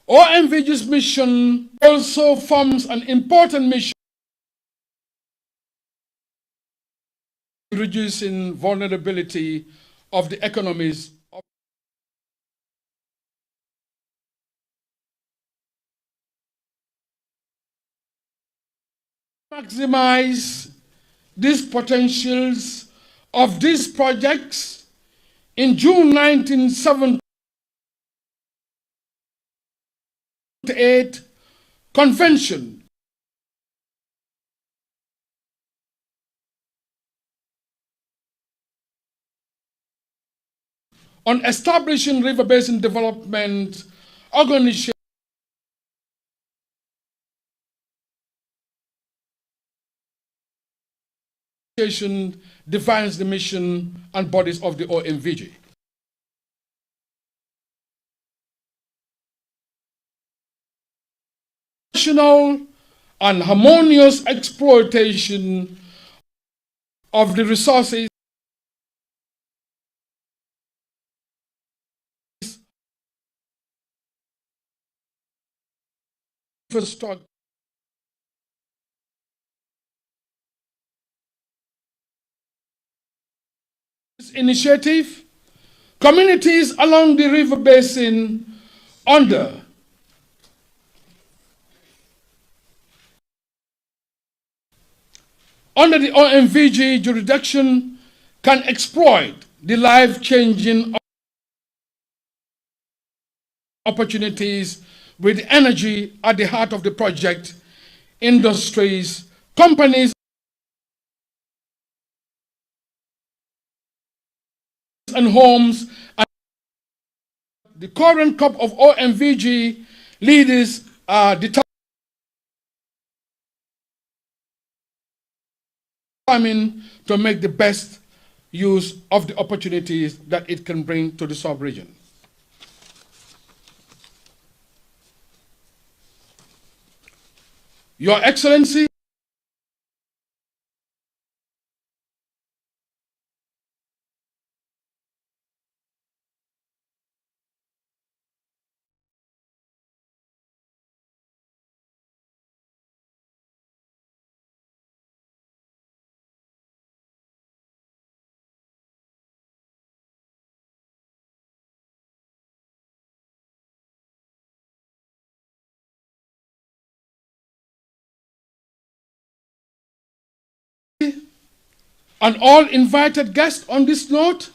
OMVG's mission also forms an important mission in reducing vulnerability of the economies, maximize these potentials of these projects. In June 1978 convention on establishing river basin development organization defines the mission and bodies of the OMVG. National and harmonious exploitation of the resources infrastructure. This initiative, communities along the river basin under the OMVG jurisdiction can exploit the life-changing opportunities with energy at the heart of the project, industries, companies, and homes. And the current crop of OMVG leaders are determined to make the best use of the opportunities that it can bring to the sub-region. Your Excellency, and all invited guests on this note,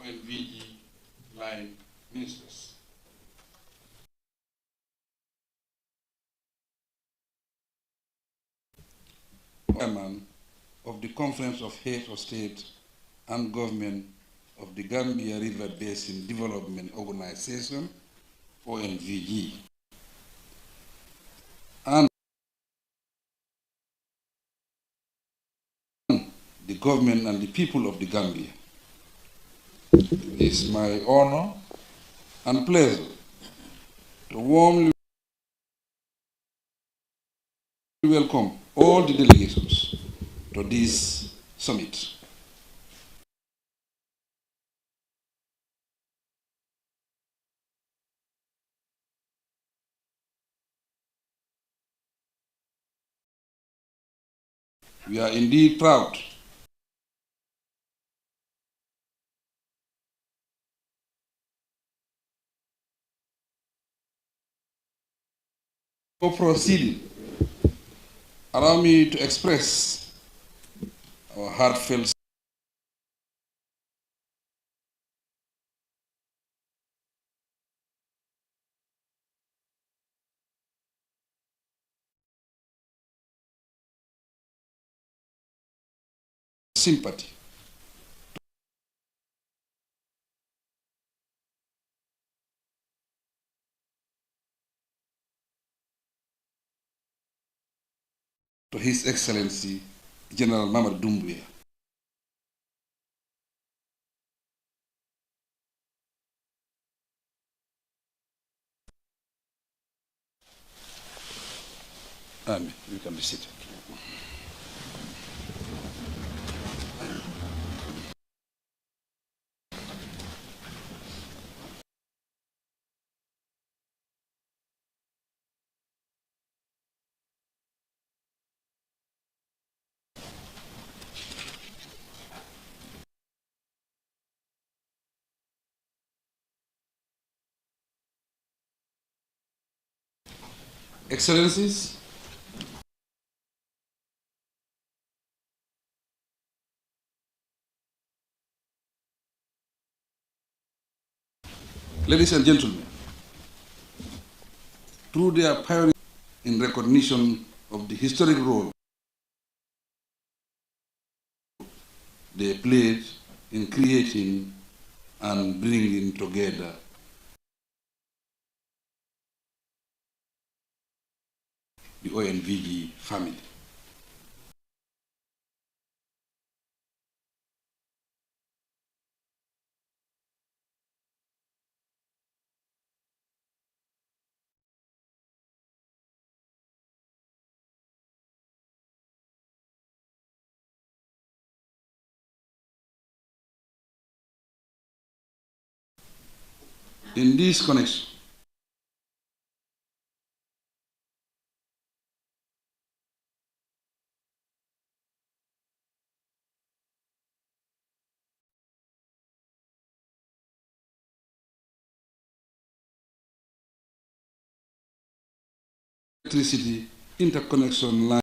OMVG line ministers. Chairman of the Conference of Heads of State and Government of the Gambia River Basin Development Organization, OMVG, and the government and the people of the Gambia. It is my honor and pleasure to warmly welcome all the delegations to this summit. We are indeed proud for proceeding. Allow me to express our heartfelt sympathy to His Excellency General Mamad Doumbouya. Amen. You can be seated. Excellencies, ladies and gentlemen, through their pioneering in recognition of the historic role they played in creating and bringing together the OMVG family. In this connection, electricity interconnection line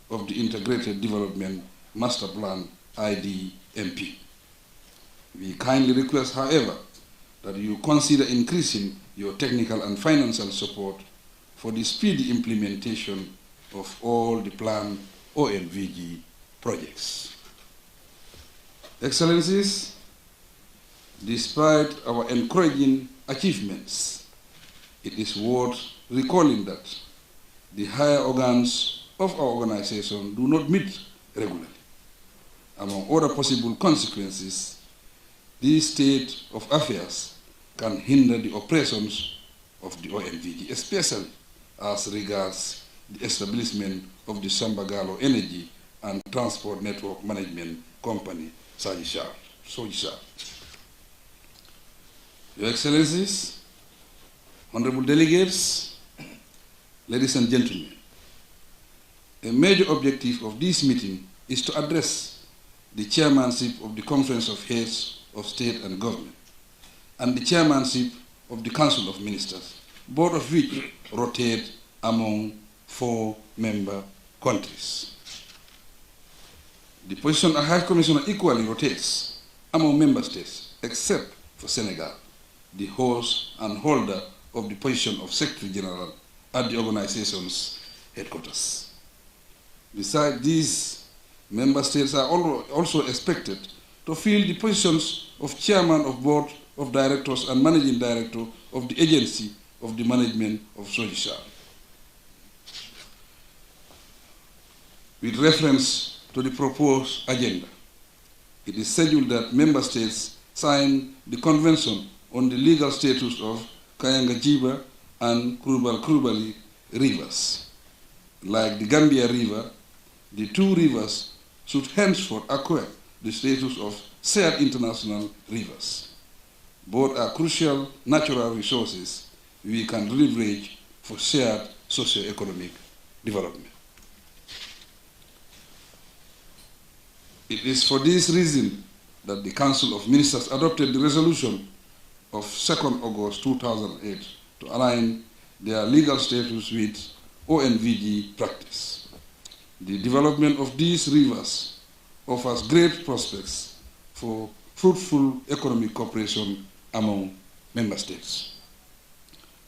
of the Integrated Development Master Plan, IDMP. We kindly request, however, that you consider increasing your technical and financial support for the speedy implementation of all the planned OMVG projects. Excellencies, despite our encouraging achievements, it is worth recalling that the higher organs of our organization do not meet regularly. Among other possible consequences, this state of affairs can hinder the operations of the OMVG, especially as regards the establishment of the Sambagalo Energy and Transport Network Management Company, SOGISAR. Your Excellencies, honorable delegates, ladies and gentlemen, a major objective of this meeting is to address the chairmanship of the Conference of Heads of State and Government and the chairmanship of the Council of Ministers, both of which rotate among 4 member countries. The position of High Commissioner equally rotates among member states, except for Senegal, the host and holder of the position of Secretary General at the organization's headquarters. Besides these, member states are also expected to fill the positions of chairman of board of directors and managing director of the agency of the management of SOGISAR. With reference to the proposed agenda, it is scheduled that member states sign the Convention on the legal status of Kayanga-Jiba and Kurubali rivers. Like the Gambia River, the 2 rivers should henceforth acquire the status of shared international rivers. Both are crucial natural resources we can leverage for shared socio-economic development. It is for this reason that the Council of Ministers adopted the resolution of 2nd August 2008 to align their legal status with OMVG practice. The development of these rivers offers great prospects for fruitful economic cooperation among member states.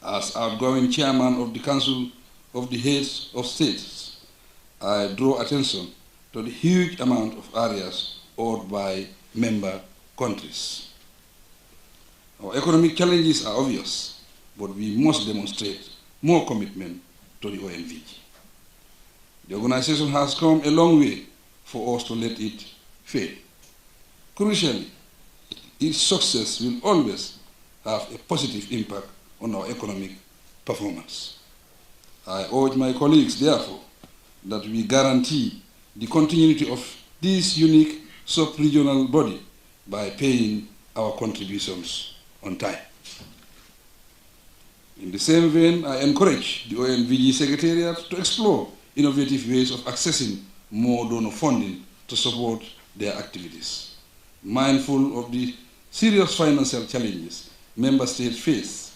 As outgoing chairman of the Council of the Heads of States, I draw attention to the huge amount of areas owned by member countries. Our economic challenges are obvious, but we must demonstrate more commitment to the OMVG. The organization has come a long way for us to let it fail. Crucially, its success will always have a positive impact on our economic performance. I urge my colleagues, therefore, that we guarantee the continuity of this unique sub-regional body by paying our contributions on time. In the same vein, I encourage the OMVG Secretariat to explore innovative ways of accessing more donor funding to support their activities. Mindful of the serious financial challenges member states face,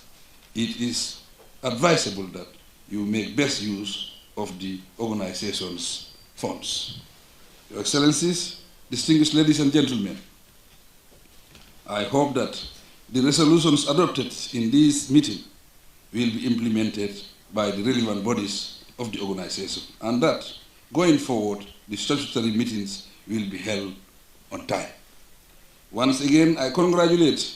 it is advisable that you make best use of the organization's funds. Your Excellencies, distinguished ladies and gentlemen, I hope that the resolutions adopted in this meeting will be implemented by the relevant bodies of the organization, and that, going forward, the statutory meetings will be held on time. Once again, I congratulate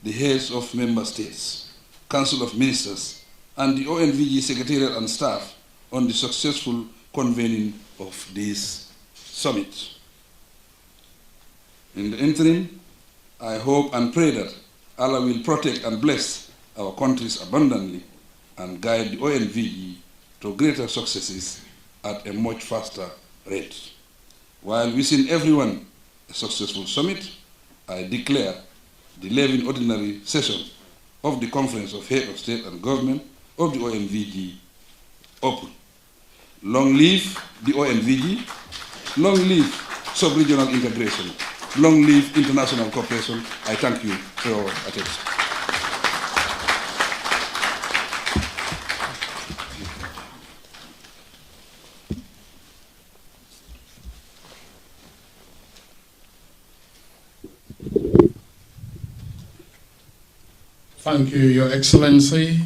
the heads of member states, Council of Ministers, and the OMVG Secretariat and staff on the successful convening of this summit. In the interim, I hope and pray that Allah will protect and bless our countries abundantly and guide the OMVG to greater successes at a much faster rate. While wishing everyone a successful summit, I declare the 11th ordinary session of the Conference of Heads of State and Government of the OMVG open. Long live the OMVG, long live sub-regional integration, long live international cooperation. I thank you for your attention. Thank you, Your Excellency.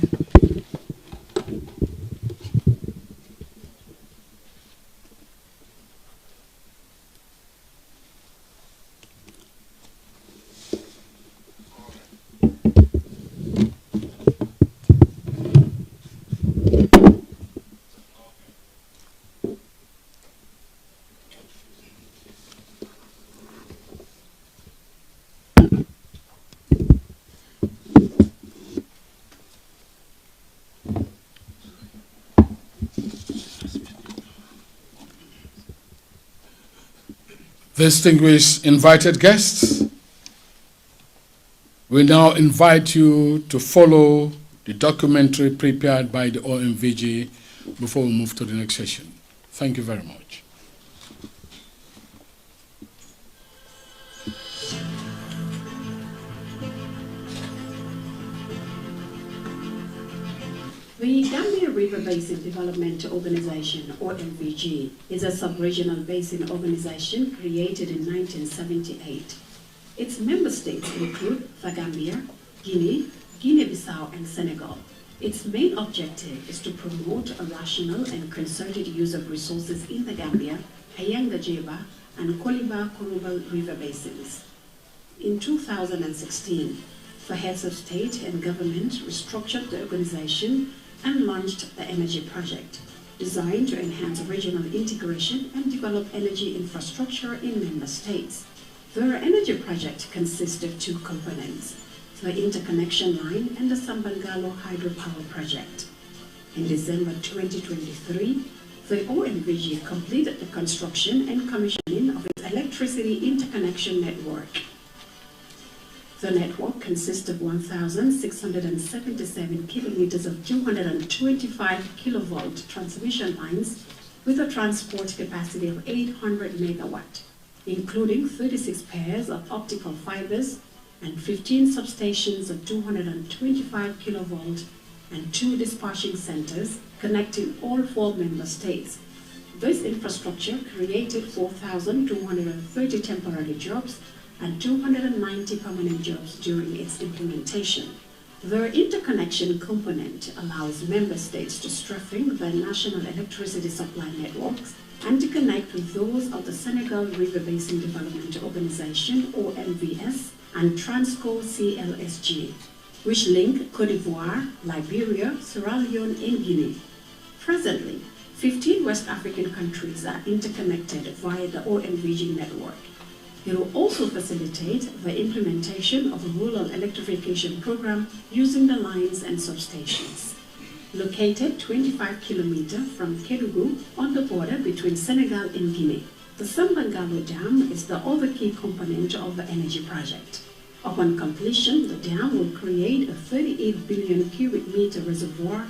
Distinguished invited guests, we now invite you to follow the documentary prepared by the OMVG before we move to the next session. Thank you very much. The Gambia River Basin Development Organization, OMVG, is a sub-regional basin organization created in 1978. Its member states include the Gambia, Guinea, Guinea-Bissau, and Senegal. Its main objective is to promote a rational and concerted use of resources in the Gambia, Hayanga-Jeba, and Koliba-Kurubal River basins. In 2016, the heads of state and government restructured the organization and launched the Energy Project, designed to enhance regional integration and develop energy infrastructure in member states. The Energy Project consists of two components, the interconnection line and the Sambangalo hydropower project. In December 2023, the OMVG completed the construction and commissioning of its electricity interconnection network. The network consists of 1,677 kilometers of 225 kilovolt transmission lines with a transport capacity of 800 megawatt, including 36 pairs of optical fibers and 15 substations of 225 kilovolt and 2 dispatching centers connecting all 4 member states. This infrastructure created 4,230 temporary jobs and 290 permanent jobs during its implementation. Their interconnection component allows member states to strengthen their national electricity supply networks and to connect with those of the Senegal River Basin Development Organization, OMVS, and Transco CLSG, which link Cote d'Ivoire, Liberia, Sierra Leone, and Guinea. Presently, 15 West African countries are interconnected via the OMVG network. It will also facilitate the implementation of a rural electrification program using the lines and substations. Located 25 kilometers from Kédougou on the border between Senegal and Guinea, the Sambangalo Dam is the other key component of the energy project. Upon completion, the dam will create a 38 billion cubic meter reservoir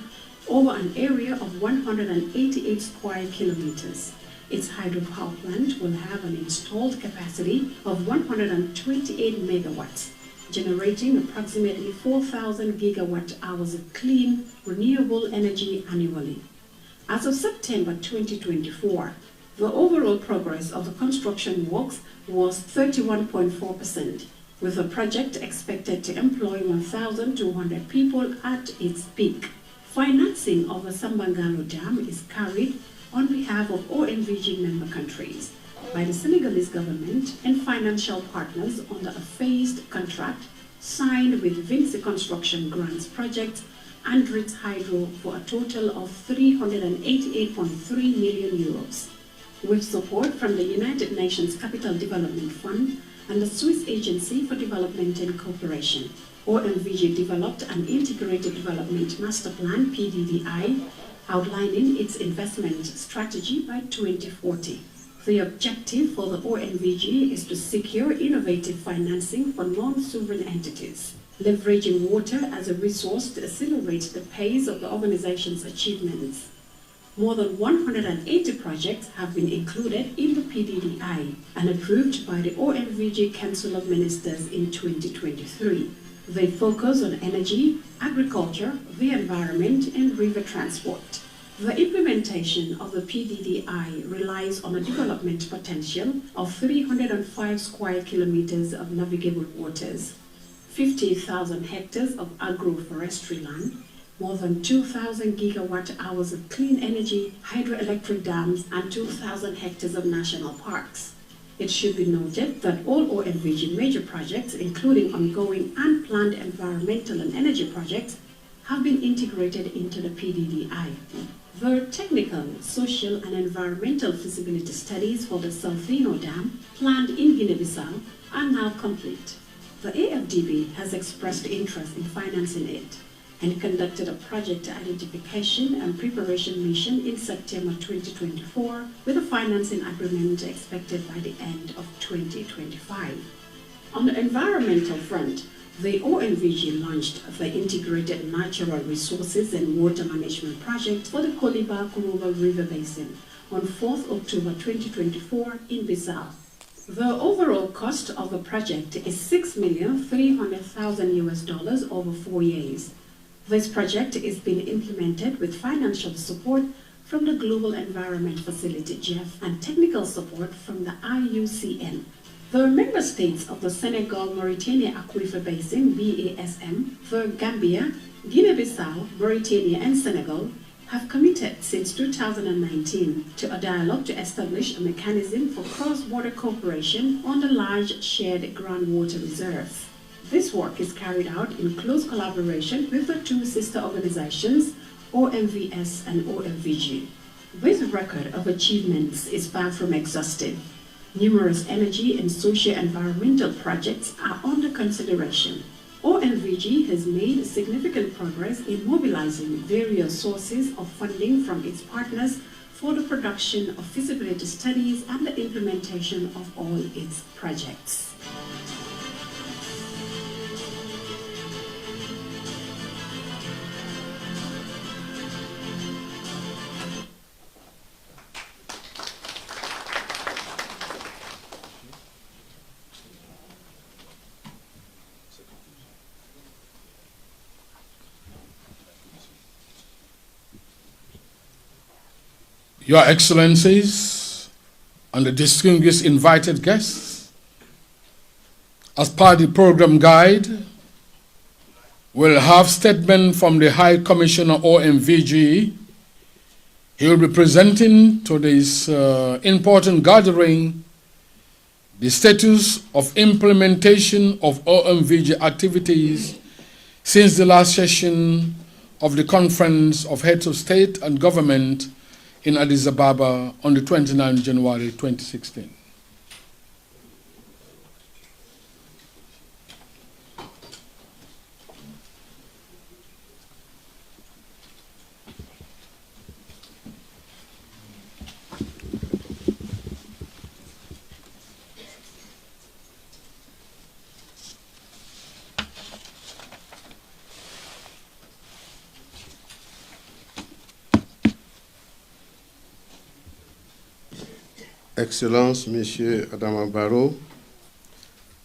over an area of 188 square kilometers. Its hydropower plant will have an installed capacity of 128 megawatts, generating approximately 4,000 gigawatt hours of clean, renewable energy annually. As of September 2024, the overall progress of the construction works was 31.4%, with the project expected to employ 1,200 people at its peak. Financing of the Sambangalo Dam is carried on behalf of OMVG member countries by the Senegalese government and financial partners under a phased contract signed with Vinci Construction Grants Project and Ritz Hydro for a total of 388.3 million euros, with support from the United Nations Capital Development Fund and the Swiss Agency for Development and Cooperation. OMVG developed an Integrated Development Master Plan, PDDI, outlining its investment strategy by 2040. The objective for the OMVG is to secure innovative financing for non-sovereign entities, leveraging water as a resource to accelerate the pace of the organization's achievements. More than 180 projects have been included in the PDDI and approved by the OMVG Council of Ministers in 2023. They focus on energy, agriculture, the environment, and river transport. The implementation of the PDDI relies on a development potential of 305 square kilometers of navigable waters, 50,000 hectares of agroforestry land, more than 2,000 gigawatt hours of clean energy, hydroelectric dams, and 2,000 hectares of national parks. It should be noted that all OMVG major projects, including ongoing and planned environmental and energy projects, have been integrated into the PDDI. The technical, social, and environmental feasibility studies for the Salfino Dam, planned in Guinea-Bissau, are now complete. The AFDB has expressed interest in financing it and conducted a project identification and preparation mission in September 2024, with a financing agreement expected by the end of 2025. On the environmental front, the OMVG launched the Integrated Natural Resources and Water Management Project for the Koliba-Kuruba River Basin on 4th October 2024 in Bissau. The overall cost of the project is $6,300,000 over 4 years. This project is being implemented with financial support from the Global Environment Facility, GEF, and technical support from the IUCN. The member states of the Senegal-Mauritania Aquifer Basin, BASM, the Gambia, Guinea-Bissau, Mauritania, and Senegal have committed since 2019 to a dialogue to establish a mechanism for cross-border cooperation on the large shared groundwater reserves. This work is carried out in close collaboration with the two sister organizations, OMVS and OMVG. This record of achievements is far from exhaustive. Numerous energy and socio-environmental projects are under consideration. OMVG has made significant progress in mobilizing various sources of funding from its partners for the production of feasibility studies and the implementation of all its projects. Your Excellencies, and the distinguished invited guests, as per the program guide, we'll have statement from the High Commissioner OMVG. He will be presenting to this important gathering the status of implementation of OMVG activities since the last session of the Conference of Heads of State and Government in Addis Ababa on the 29th January 2016. Excellences, Monsieur Adama Barrow,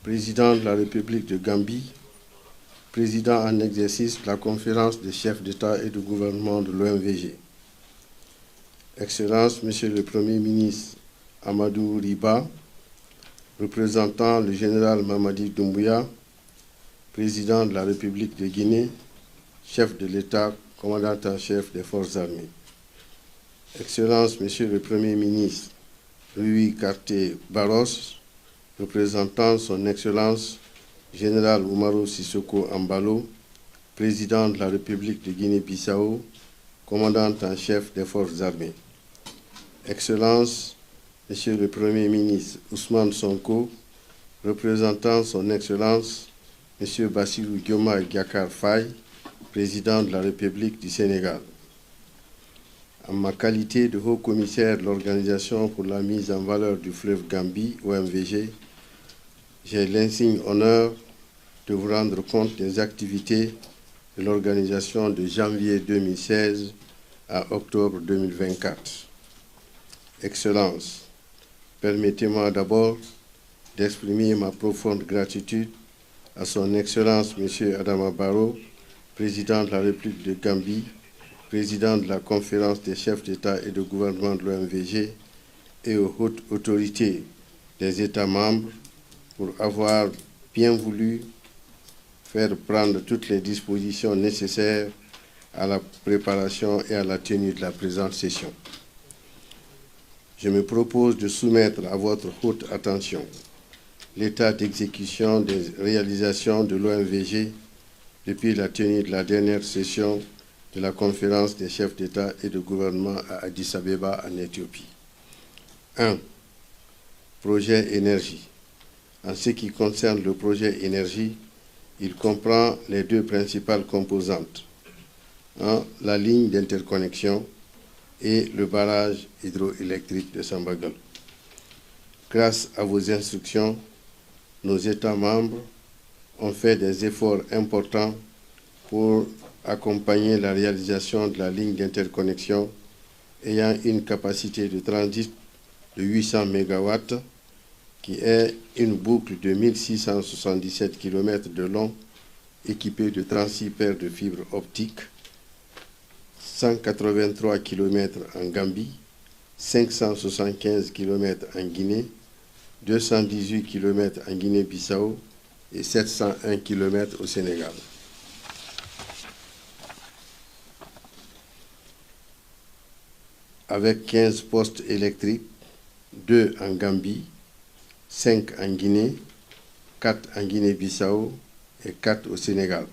Président de la République de Gambie, Président en exercice de la Conférence des chefs d'État et de gouvernement de l'OMVG. Excellences, Monsieur le Premier ministre Amadou Riba, représentant le général Mamadi Doumbouya, Président de la République de Guinée, chef de l'État, commandant en chef des forces armées. Excellences, Monsieur le Premier ministre Louis Cartier Barros, représentant son Excellence Général Umaru Sissoko Ambalo, Président de la République de Guinée-Bissau, commandant en chef des forces armées. Excellence, Monsieur le Premier ministre Ousmane Sonko, représentant son Excellence Monsieur Bassirou Diomaye Diakhar Faye, Président de la République du Sénégal. En ma qualité de haut-commissaire de l'Organisation pour la mise en valeur du fleuve Gambie, OMVG, j'ai l'insigne honneur de vous rendre compte des activités de l'organisation de janvier 2016 à octobre 2024. Excellences, permettez-moi d'abord d'exprimer ma profonde gratitude à son Excellence M. Adama Barrow, Président de la République de Gambie, Président de la Conférence des chefs d'État et de gouvernement de l'OMVG et aux hautes autorités des États membres pour avoir bien voulu faire prendre toutes les dispositions nécessaires à la préparation et à la tenue de la présente session. Je me propose de soumettre à votre haute attention l'état d'exécution des réalisations de l'OMVG depuis la tenue de la dernière session de la conférence des chefs d'État et de gouvernement à Addis Abeba en Éthiopie. 1. Projet énergie. En ce qui concerne le projet énergie, il comprend les deux principales composantes. 1. La ligne d'interconnexion et le barrage hydroélectrique de Sambagal. Grâce à vos instructions, nos États membres ont fait des efforts importants pour accompagner la réalisation de la ligne d'interconnexion ayant une capacité de transit de 800 MW qui est une boucle de 1677 km de long équipée de 36 paires de fibres optiques, 183 km en Gambie, 575 km en Guinée, 218 km en Guinée-Bissau et 701 km au Sénégal. Avec 15 postes électriques, 2 en Gambie, 5 en Guinée, 4 en Guinée-Bissau et 4 au Sénégal.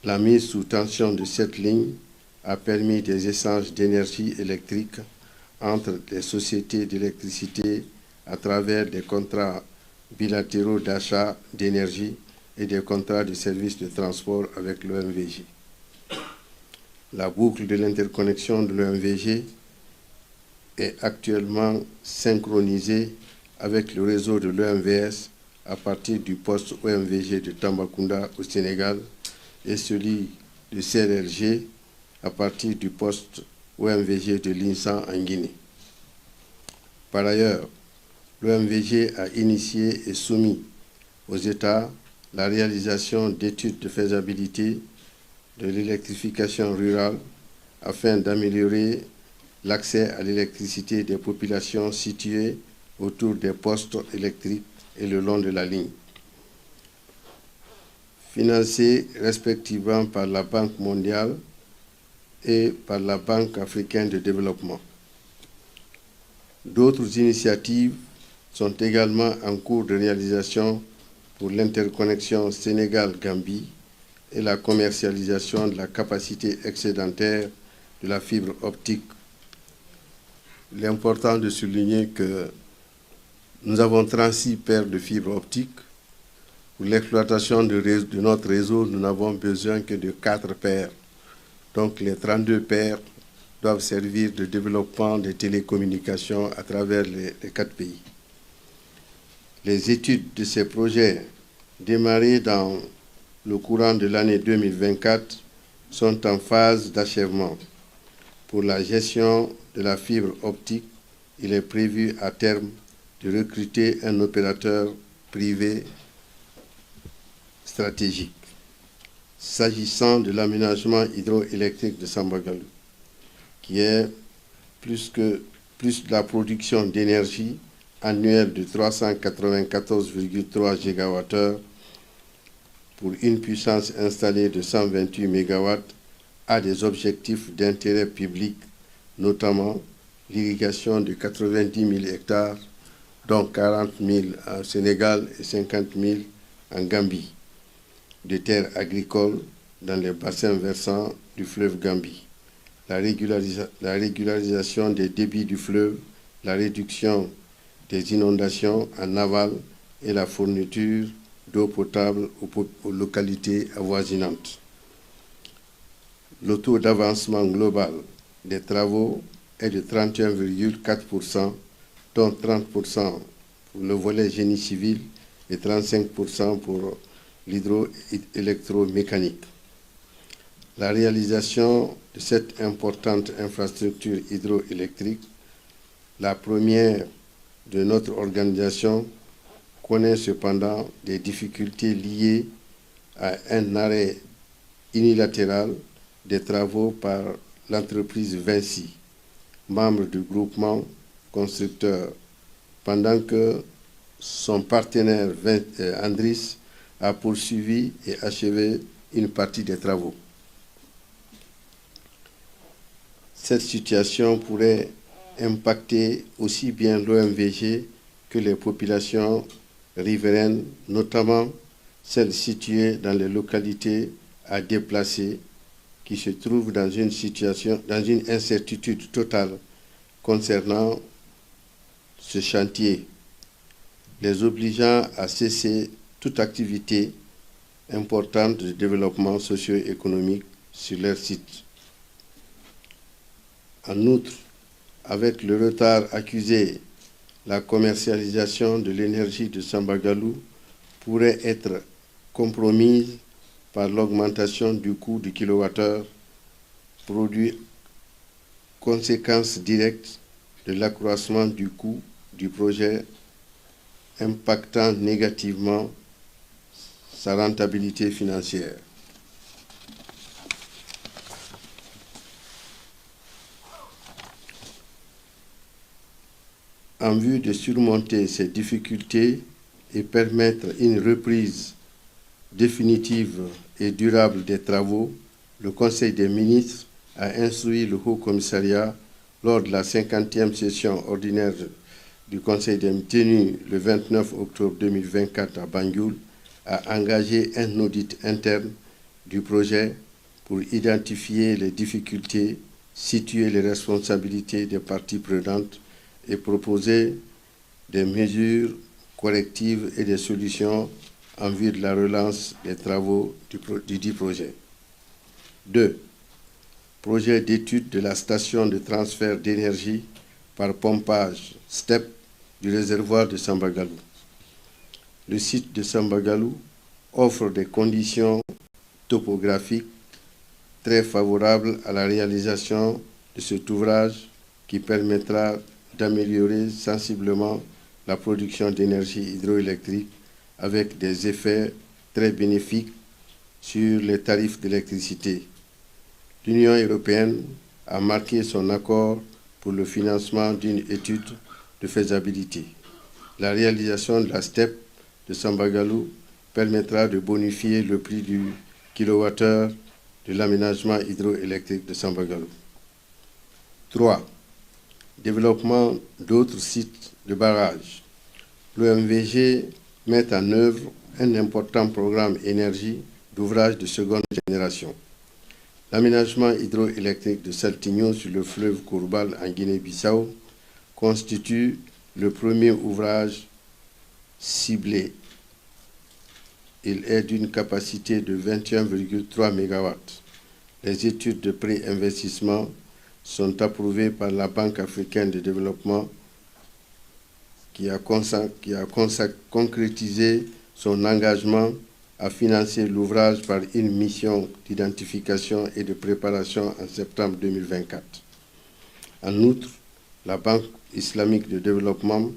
La mise sous tension de cette ligne a permis des échanges d'énergie électrique entre les sociétés d'électricité à travers des contrats bilatéraux d'achat d'énergie et des contrats de services de transport avec l'OMVG. La boucle de l'interconnexion de l'OMVG est actuellement synchronisée avec le réseau de l'OMVS à partir du poste OMVG de Tambacounda au Sénégal et celui de CLLG à partir du poste OMVG de l'INSA en Guinée. Par ailleurs, l'OMVG a initié et soumis aux États la réalisation d'études de faisabilité de l'électrification rurale afin d'améliorer l'accès à l'électricité des populations situées autour des postes électriques et le long de la ligne. Financés respectivement par la Banque mondiale et par la Banque africaine de développement. D'autres initiatives sont également en cours de réalisation pour l'interconnexion Sénégal-Gambie et la commercialisation de la capacité excédentaire de la fibre optique. Il est important de souligner que nous avons 36 paires de fibres optiques. Pour l'exploitation de notre réseau, nous n'avons besoin que de 4 paires. Donc les 32 paires doivent servir de développement des télécommunications à travers les 4 pays. Les études de ces projets démarrés dans le courant de l'année 2024 sont en phase d'achèvement. Pour la gestion de la fibre optique, il est prévu à terme de recruter un opérateur privé stratégique. S'agissant de l'aménagement hydroélectrique de Sambagalou, qui est plus de la production d'énergie annuelle de 394,3 GWh pour une puissance installée de 128 MW, a des objectifs d'intérêt public, notamment l'irrigation de 90 000 hectares, dont 40 000 au Sénégal et 50 000 en Gambie, de terres agricoles dans les bassins versants du fleuve Gambie, la régularisation des débits du fleuve, la réduction des inondations en aval et la fourniture d'eau potable aux localités avoisinantes. Le taux d'avancement global des travaux est de 31,4%, dont 30% pour le volet génie civil et 35% pour l'hydroélectromécanique. La réalisation de cette importante infrastructure hydroélectrique, la première de notre organisation, connaît cependant des difficultés liées à un arrêt unilatéral des travaux par l'entreprise Vinci, membre du groupement constructeur, pendant que son partenaire Andris a poursuivi et achevé une partie des travaux. Cette situation pourrait impacter aussi bien l'OMVG que les populations riveraines, notamment celles situées dans les localités à déplacer, qui se trouvent dans une incertitude totale concernant ce chantier, les obligeant à cesser toute activité importante de développement socio-économique sur leur site. En outre, avec le retard accusé, la commercialisation de l'énergie de Sambagalou pourrait être compromise par l'augmentation du coût du kilowattheure, produit conséquence directe de l'accroissement du coût du projet, impactant négativement sa rentabilité financière. En vue de surmonter ces difficultés et permettre une reprise définitive et durable des travaux, le Conseil des ministres a instruit le Haut Commissariat lors de la 50e session ordinaire du Conseil des ministres tenue le 29 octobre 2024 à Banjul à engager un audit interne du projet pour identifier les difficultés, situer les responsabilités des parties prenantes et proposer des mesures correctives et des solutions en vue de la relance des travaux du dit projet. 2. Projet d'étude de la station de transfert d'énergie par pompage STEP du réservoir de Sambagalou. Le site de Sambagalou offre des conditions topographiques très favorables à la réalisation de cet ouvrage qui permettra d'améliorer sensiblement la production d'énergie hydroélectrique avec des effets très bénéfiques sur les tarifs d'électricité. L'Union européenne a marqué son accord pour le financement d'une étude de faisabilité. La réalisation de la STEP de Sambagalou permettra de bonifier le prix du kilowattheure de l'aménagement hydroélectrique de Sambagalou. 3. Développement d'autres sites de barrage. L'OMVG met en œuvre un important programme énergie d'ouvrages de seconde génération. L'aménagement hydroélectrique de Saltigno sur le fleuve Kourbal en Guinée-Bissau constitue le premier ouvrage ciblé. Il est d'une capacité de 21,3 MW. Les études de pré-investissement sont approuvées par la Banque africaine de développement qui a concrétisé son engagement à financer l'ouvrage par une mission d'identification et de préparation en septembre 2024. En outre, la Banque islamique de développement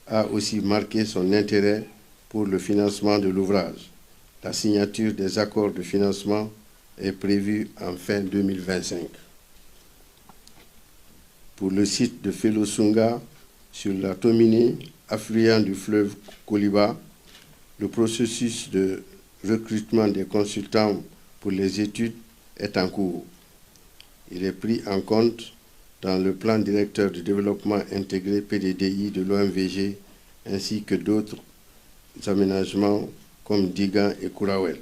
a aussi marqué son intérêt pour le financement de l'ouvrage. La signature des accords de financement est prévue en fin 2025. Pour le site de Felosunga, sur la Tomine, affluent du fleuve Koliba, le processus de recrutement des consultants pour les études est en cours. Il est pris en compte dans le plan directeur de développement intégré PDDI de l'OMVG ainsi que d'autres aménagements comme Digan et Kourawel.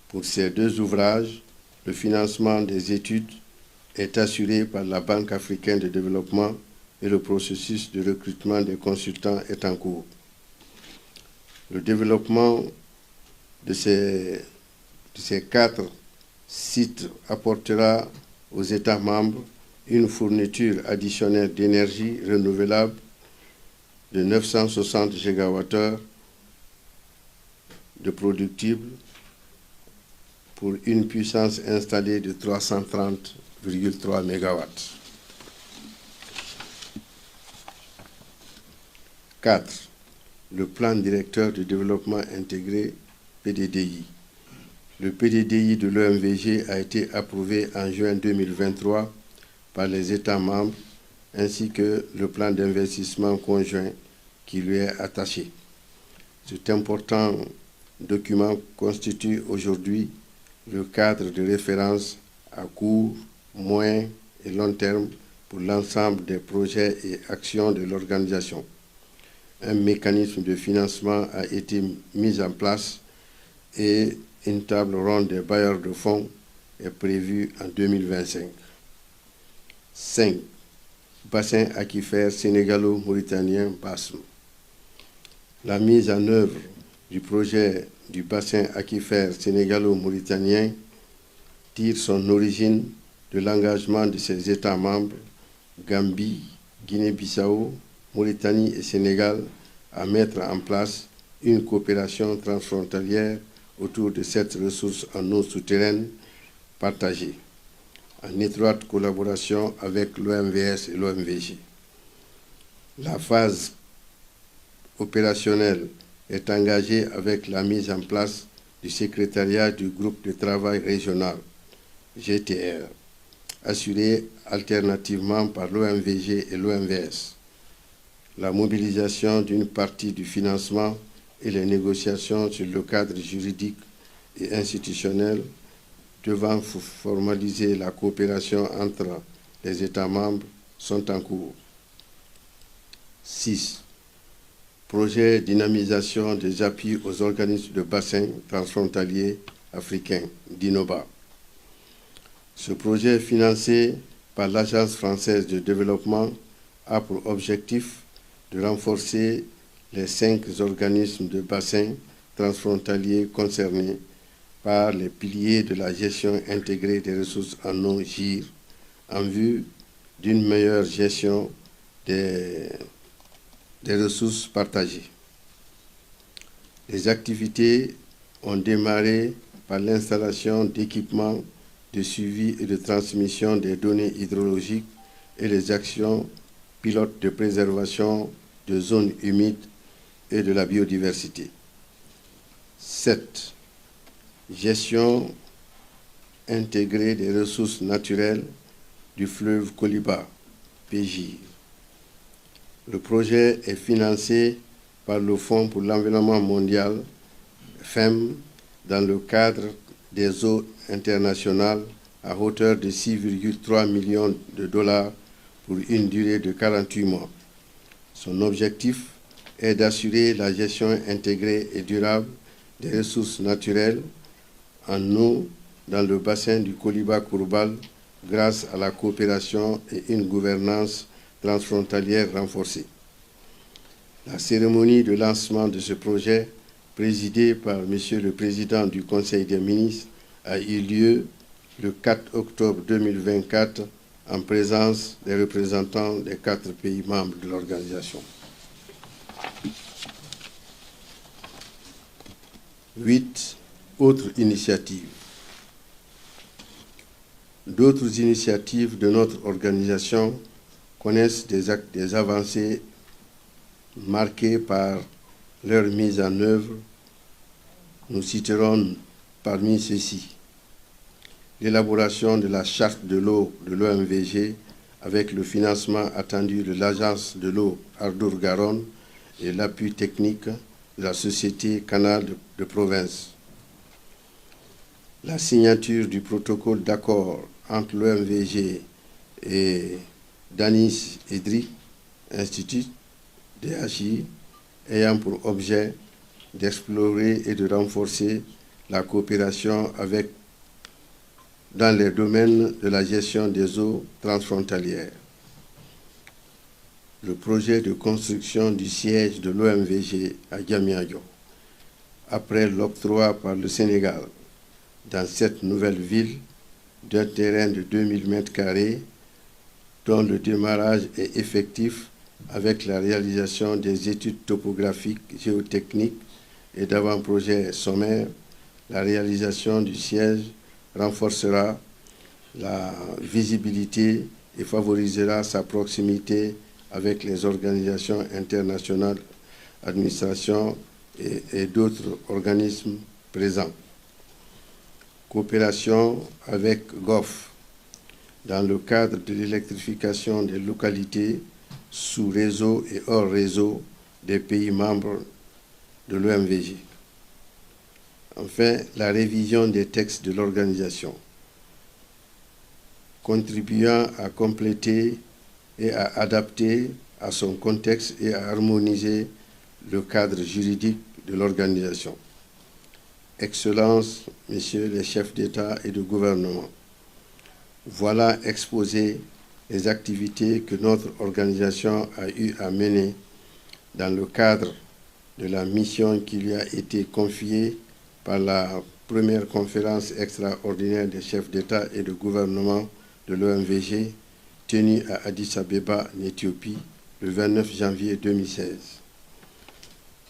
Pour ces deux ouvrages, le financement des études est assuré par la Banque africaine de développement et le processus de recrutement des consultants est en cours. Le développement de ces 4 sites apportera aux États membres une fourniture additionnelle d'énergie renouvelable de 960 GWh de productibles pour une puissance installée de 330,3 MW. 4. Le plan directeur de développement intégré PDDI. Le PDDI de l'OMVG a été approuvé en juin 2023 par les États membres ainsi que le plan d'investissement conjoint qui lui est attaché. Cet important document constitue aujourd'hui le cadre de référence à court, moyen et long terme pour l'ensemble des projets et actions de l'organisation. Un mécanisme de financement a été mis en place et une table ronde des bailleurs de fonds est prévue en 2025. 5. Bassin aquifère sénégalo-mauritanien BASM. La mise en œuvre du projet du bassin aquifère sénégalo-mauritanien tire son origine de l'engagement de ses États membres, Gambie, Guinée-Bissau, Mauritanie et Sénégal, à mettre en place une coopération transfrontalière autour de cette ressource en eau souterraine partagée, en étroite collaboration avec l'OMVS et l'OMVG. La phase opérationnelle est engagée avec la mise en place du secrétariat du groupe de travail régional, GTR, assuré alternativement par l'OMVG et l'OMVS. La mobilisation d'une partie du financement et les négociations sur le cadre juridique et institutionnel devant formaliser la coopération entre les États membres sont en cours. 6. Projet dynamisation des appuis aux organismes de bassin transfrontaliers africains, DINOBA. Ce projet financé par l'Agence française de développement a pour objectif de renforcer les 5 organismes de bassin transfrontaliers concernés par les piliers de la gestion intégrée des ressources en eau GIR en vue d'une meilleure gestion des ressources partagées. Les activités ont démarré par l'installation d'équipements de suivi et de transmission des données hydrologiques et les actions pilotes de préservation de zones humides et de la biodiversité. 7. Gestion intégrée des ressources naturelles du fleuve Koliba OMVG. Le projet est financé par le Fonds pour l'environnement mondial, FEM, dans le cadre des eaux internationales à hauteur de 6,3 millions de dollars pour une durée de 48 mois. Son objectif est d'assurer la gestion intégrée et durable des ressources naturelles en eau dans le bassin du Koliba-Kourbal grâce à la coopération et une gouvernance transfrontalière renforcée. La cérémonie de lancement de ce projet, présidée par M. le Président du Conseil des ministres, a eu lieu le 4 octobre 2024 en présence des représentants des 4 pays membres de l'organisation. 8. Autres initiatives. D'autres initiatives de notre organisation connaissent des avancées marquées par leur mise en œuvre. Nous citerons parmi ceux-ci l'élaboration de la charte de l'eau de l'OMVG avec le financement attendu de l'agence de l'eau Ardour-Garonne et l'appui technique de la société Canal de province. La signature du protocole d'accord entre l'OMVG et Danis Edric Institute, DHI, ayant pour objet d'explorer et de renforcer la coopération dans les domaines de la gestion des eaux transfrontalières. Le projet de construction du siège de l'OMVG à Diamniadio, après l'octroi par le Sénégal dans cette nouvelle ville d'un terrain de 2000 m², dont le démarrage est effectif avec la réalisation des études topographiques, géotechniques et d'avant-projet sommaire. La réalisation du siège renforcera la visibilité et favorisera sa proximité avec les organisations internationales, administrations et d'autres organismes présents. Coopération avec GOF dans le cadre de l'électrification des localités sous réseau et hors réseau des pays membres de l'OMVG. Enfin, la révision des textes de l'organisation, contribuant à compléter et à adapter à son contexte et à harmoniser le cadre juridique de l'organisation. Excellences, Messieurs les chefs d'État et de gouvernement, voilà exposé les activités que notre organisation a eu à mener dans le cadre de la mission qui lui a été confiée par la première conférence extraordinaire des chefs d'État et de gouvernement de l'OMVG tenue à Addis Abeba, en Éthiopie, le 29 janvier 2016.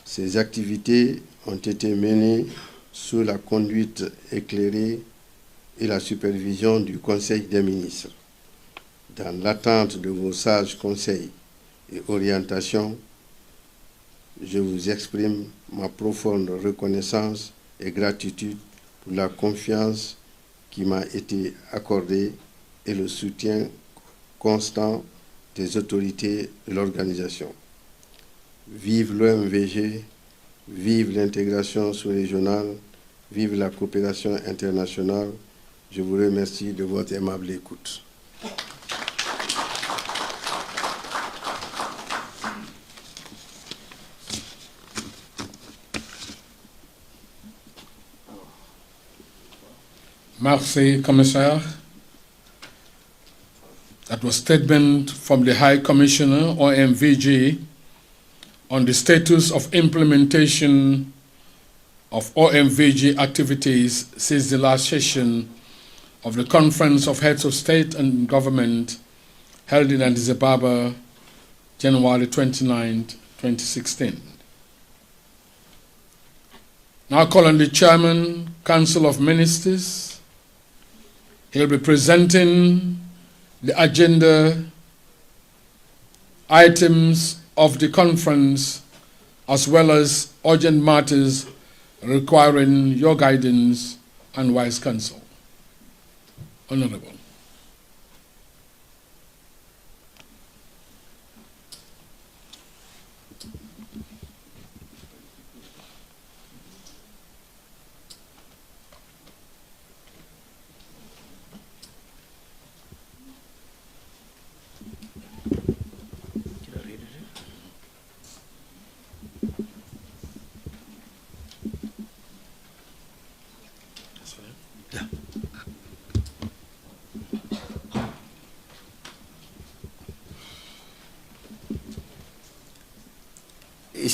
Ces activités ont été menées sous la conduite éclairée et la supervision du Conseil des ministres. Dans l'attente de vos sages conseils et orientations, je vous exprime ma profonde reconnaissance et gratitude pour la confiance qui m'a été accordée et le soutien constant des autorités de l'organisation. Vive l'OMVG, vive l'intégration sous-régionale, vive la coopération internationale. Je vous remercie de votre aimable écoute. Merci, Commissaire. That was statement from the High Commissioner, OMVG, on the status of implementation of OMVG activities since the last session of the Conference of Heads of State and Government held in Addis Ababa, January 29, 2016. Now call on the Chairman, Council of Ministers. He'll be presenting the agenda items of the conference as well as urgent matters requiring your guidance and wise counsel. Honorable.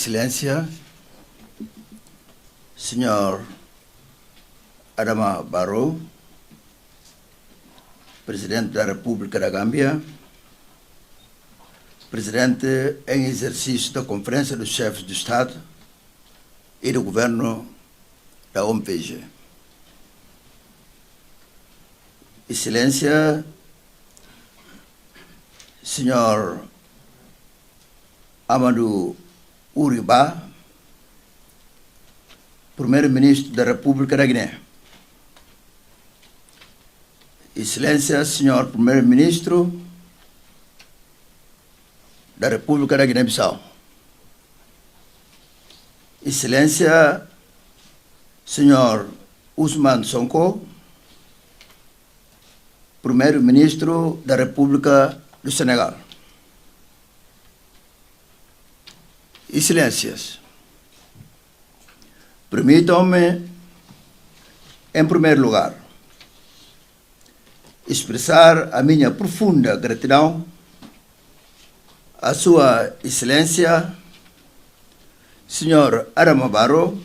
Excelência, Senhor Adama Barrow, Presidente da República da Gâmbia, Presidente em exercício da Conferência dos Chefes de Estado e do Governo da OMVG. Excelência, Senhor Amadou Uriba, Primeiro-Ministro da República da Guiné. Excelência, Senhor Primeiro-Ministro da República da Guiné-Bissau. Excelência, Senhor Ousmane Sonko, Primeiro-Ministro da República do Senegal. Excelências, permitam-me, em primeiro lugar, expressar a minha profunda gratidão à Sua Excelência, Senhor Adama Barrow,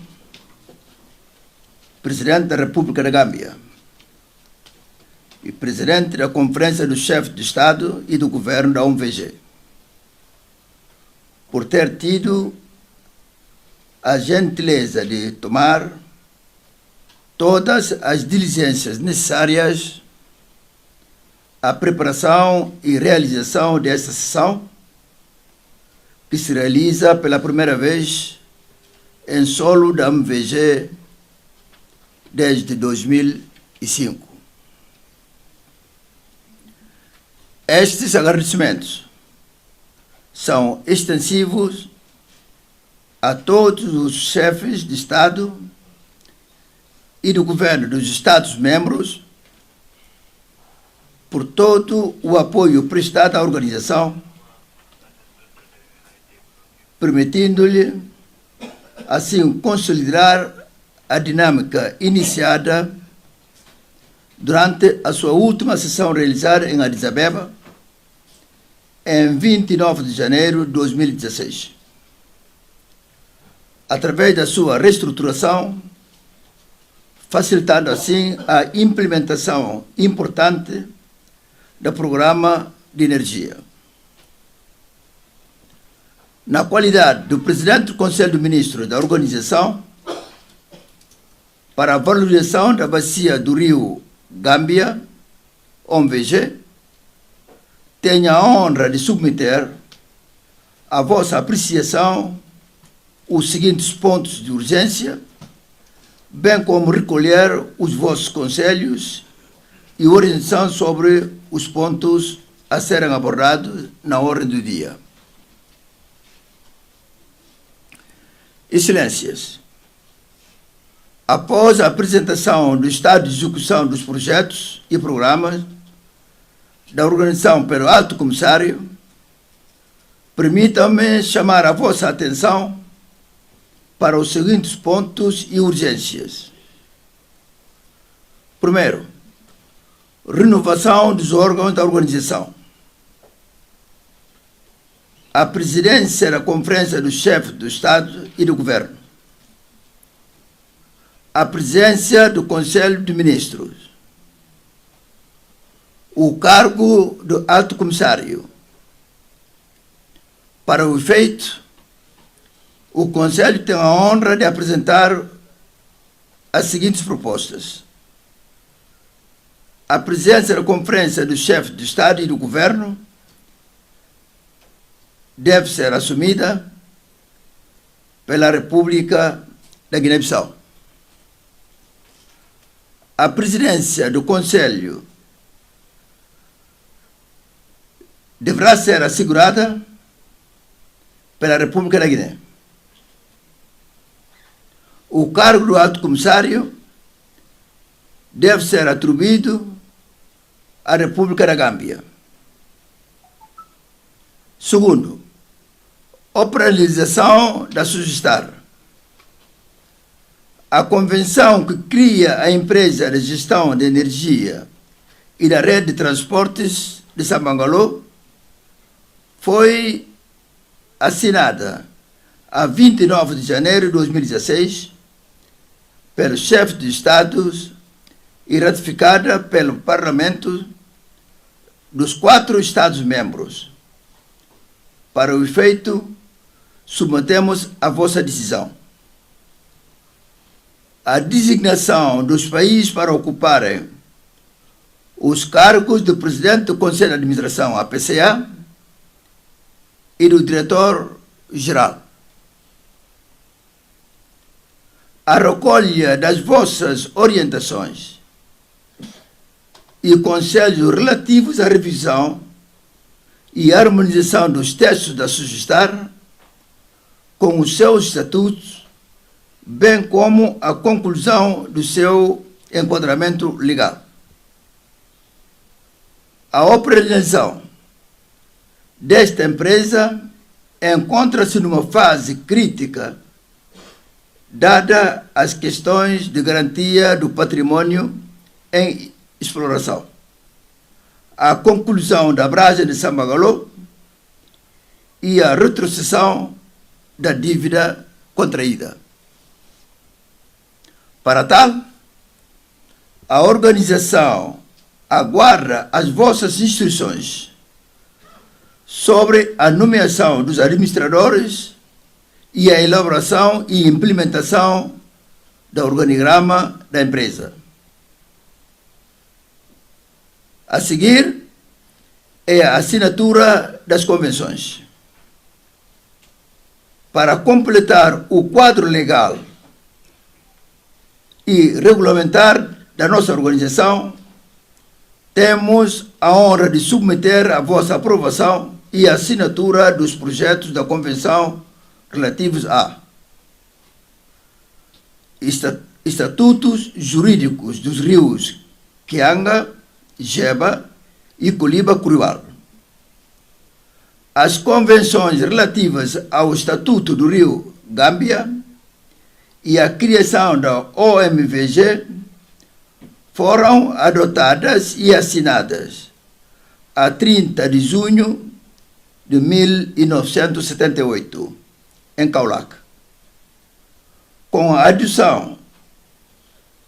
Presidente da República da Gâmbia e Presidente da Conferência dos Chefes de Estado e do Governo da OMVG, por ter tido a gentileza de tomar todas as diligências necessárias à preparação e realização desta sessão, que se realiza pela primeira vez em solo da OMVG desde 2005. Estes agradecimentos são extensivos a todos os chefes de Estado e do governo dos Estados-membros por todo o apoio prestado à organização, permitindo-lhe assim consolidar a dinâmica iniciada durante a sua última sessão realizada em Addis Abeba, em 29 de janeiro de 2016, através da sua reestruturação, facilitando assim a implementação importante do programa de energia. Na qualidade do Presidente do Conselho de Ministros da Organização para a valorização da bacia do Rio Gâmbia, OMVG, tenho a honra de submeter à vossa apreciação os seguintes pontos de urgência, bem como recolher os vossos conselhos e orientação sobre os pontos a serem abordados na ordem do dia. Excelências, após a apresentação do estado de execução dos projetos e programas da organização pelo Alto Comissário, permitam-me chamar a vossa atenção para os seguintes pontos e urgências. Primeiro, renovação dos órgãos da organização. A presidência da Conferência dos Chefes do Estado e do Governo, a presidência do Conselho de Ministros, o cargo do Alto Comissário. Para o efeito, o Conselho tem a honra de apresentar as seguintes propostas. A presidência da Conferência dos Chefes de Estado e do Governo deve ser assumida pela República da Guiné-Bissau. A presidência do Conselho deverá ser assegurada pela República da Guiné. O cargo do Alto Comissário deve ser atribuído à República da Gâmbia. Segundo, operacionalização da SUGESTAR. A convenção que cria a empresa de gestão de energia e da rede de transportes de Sambangalô foi assinada a 29 de janeiro de 2016, pelos chefes de Estados e ratificada pelo Parlamento dos 4 Estados-membros. Para o efeito, submetemos a vossa decisão. A designação dos países para ocuparem os cargos do Presidente do Conselho de Administração, APCA, e do Diretor-Geral. A recolha das vossas orientações e conselhos relativos à revisão e harmonização dos textos da SUGESTAR com os seus estatutos, bem como a conclusão do seu enquadramento legal. A operacionalização desta empresa encontra-se numa fase crítica, dada as questões de garantia do patrimônio em exploração, a conclusão da barragem de Sambagalô e a retrocessão da dívida contraída. Para tal, a organização aguarda as vossas instruções sobre a nomeação dos administradores e a elaboração e implementação do organigrama da empresa. A seguir é a assinatura das convenções. Para completar o quadro legal e regulamentar da nossa organização, temos a honra de submeter à vossa aprovação e assinatura dos projetos da convenção relativos a estatutos jurídicos dos rios Kianga, Jeba e Coliba-Curiwal. As convenções relativas ao Estatuto do Rio Gâmbia e a criação da OMVG foram adotadas e assinadas a 30 de junho de 1978, em Kaolack, com a adição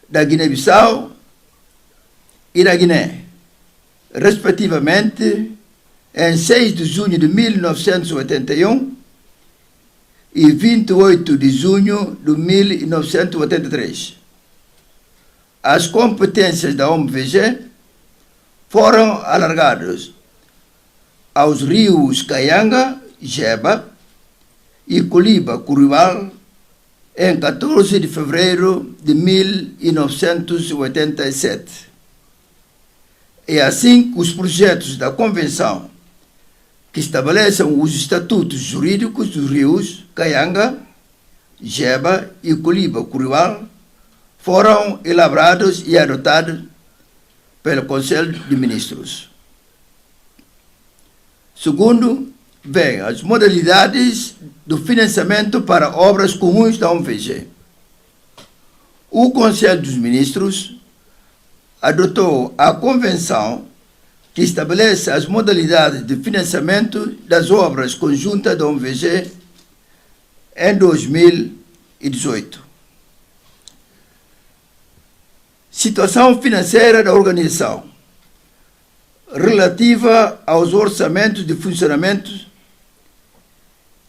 da Guiné-Bissau e da Guiné, respectivamente, em 6 de junho de 1981 e 28 de junho de 1983. As competências da OMVG foram alargadas aos rios Kayanga, Jeba e Coliba-Curiwal em 14 de fevereiro de 1987. É assim que os projetos da Convenção, que estabelecem os estatutos jurídicos dos rios Kayanga, Jeba e Coliba-Curiwal, foram elaborados e adotados pelo Conselho de Ministros. Segundo, vem as modalidades do financiamento para obras comuns da OMVG. O Conselho dos Ministros adotou a Convenção que estabelece as modalidades de financiamento das obras conjuntas da OMVG em 2018. Situação financeira da organização relativa aos orçamentos de funcionamento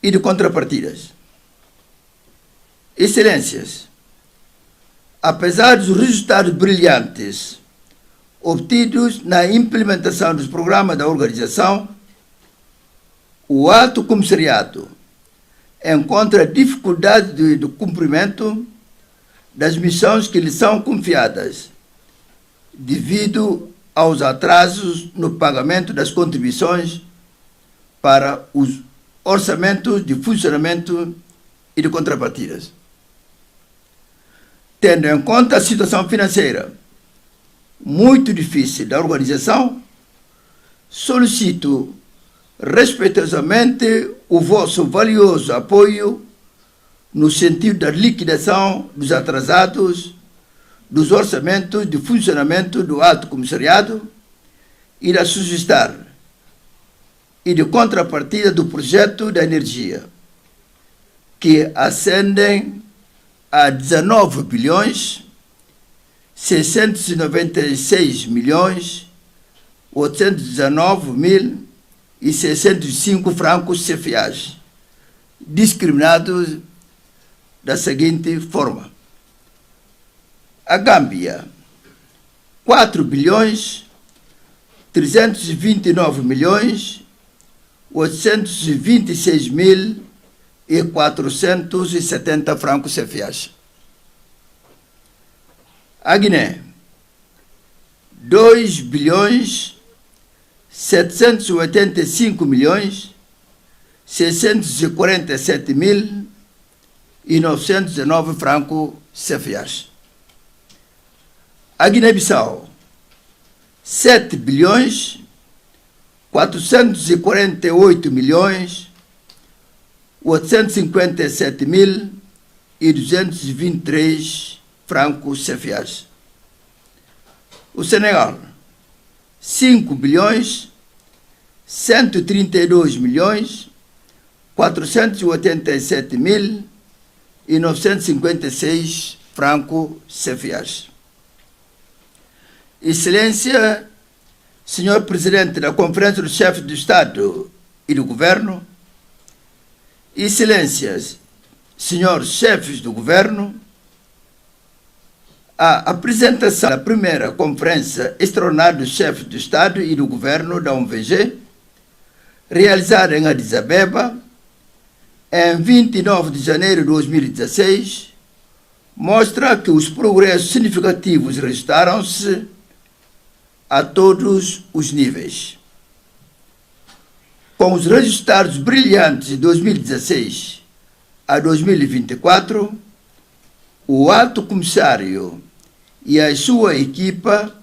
e de contrapartidas. Excelências, apesar dos resultados brilhantes obtidos na implementação dos programas da organização, o Alto Comissariado encontra dificuldade de cumprimento das missões que lhe são confiadas, devido aos atrasos no pagamento das contribuições para os orçamentos de funcionamento e de contrapartidas. Tendo em conta a situação financeira muito difícil da organização, solicito respeitosamente o vosso valioso apoio no sentido da liquidação dos atrasados dos orçamentos de funcionamento do Alto Comissariado e da SUGESTAR e de contrapartida do projeto da energia, que ascendem a 19 bilhões 696 milhões 819 mil e 605 francos CFAs, discriminados da seguinte forma: a Gâmbia, 4 bilhões 329 milhões 826 mil e 470 francos CFAs. A Guiné, 2 bilhões 785 milhões 647 mil e 919 francos CFAs. A Guiné-Bissau, 7 bilhões 448 milhões 857 mil e 223 francos CFAs. O Senegal, 5 bilhões 132 milhões 487 mil e 956 francos CFAs. Excelência, Senhor Presidente da Conferência dos Chefes do Estado e do Governo, Excelências, Senhores Chefes do Governo, a apresentação da primeira Conferência Extraordinária dos Chefes do Estado e do Governo da OMVG, realizada em Addis Abeba, em 29 de janeiro de 2016, mostra que os progressos significativos registraram-se a todos os níveis. Com os resultados brilhantes de 2016 a 2024, o Alto Comissário e a sua equipa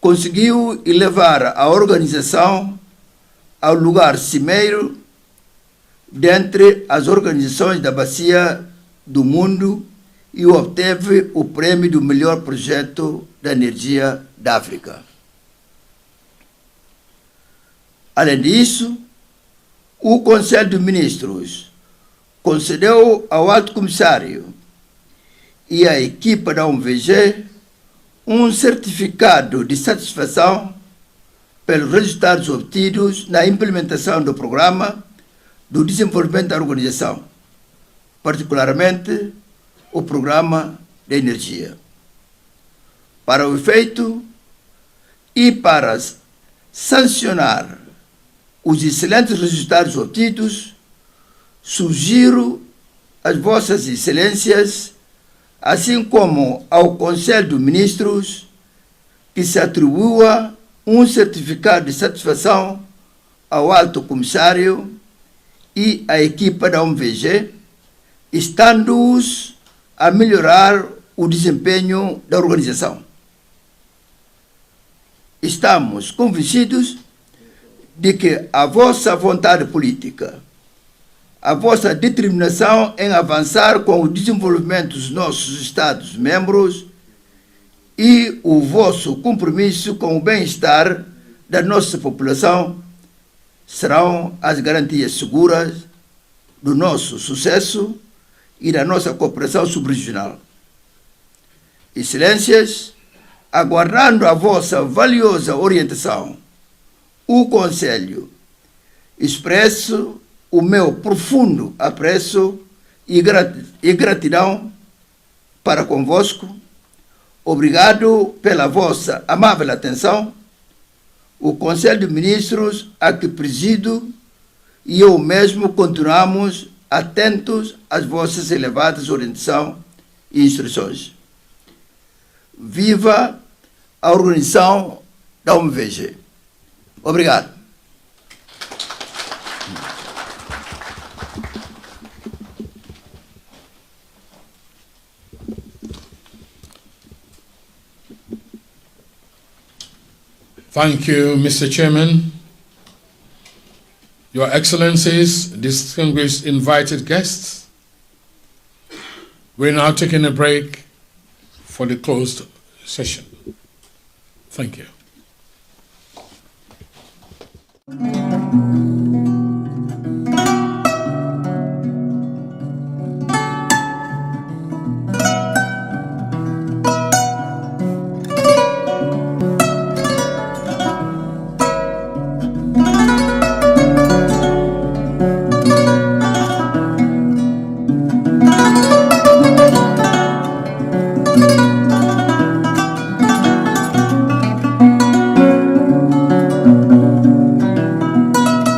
conseguiu elevar a organização ao lugar cimeiro dentre as organizações da Bacia do Mundo e obteve o prêmio do melhor projeto da energia da África. Além disso, o Conselho de Ministros concedeu ao Alto Comissário e à equipa da OMVG um certificado de satisfação pelos resultados obtidos na implementação do Programa do Desenvolvimento da Organização, particularmente o Programa de Energia. Para o efeito e para sancionar os excelentes resultados obtidos, sugiro às vossas excelências, assim como ao Conselho de Ministros, que se atribua um certificado de satisfação ao Alto Comissário e à equipa da OMVG, estando-os a melhorar o desempenho da organização. Estamos convencidos de que a vossa vontade política, a vossa determinação em avançar com o desenvolvimento dos nossos Estados-membros e o vosso compromisso com o bem-estar da nossa população serão as garantias seguras do nosso sucesso e da nossa cooperação subregional. Excelências, aguardando a vossa valiosa orientação, o Conselho expresso o meu profundo apreço e gratidão para convosco. Obrigado pela vossa amável atenção. O Conselho de Ministros a que presido e eu mesmo continuamos atentos às vossas elevadas orientações e instruções. Viva a organização da OMVG. Obrigado. Thank you, Mr. Chairman. Your Excellencies, distinguished invited guests, we're now taking a break for the closed session. Thank you.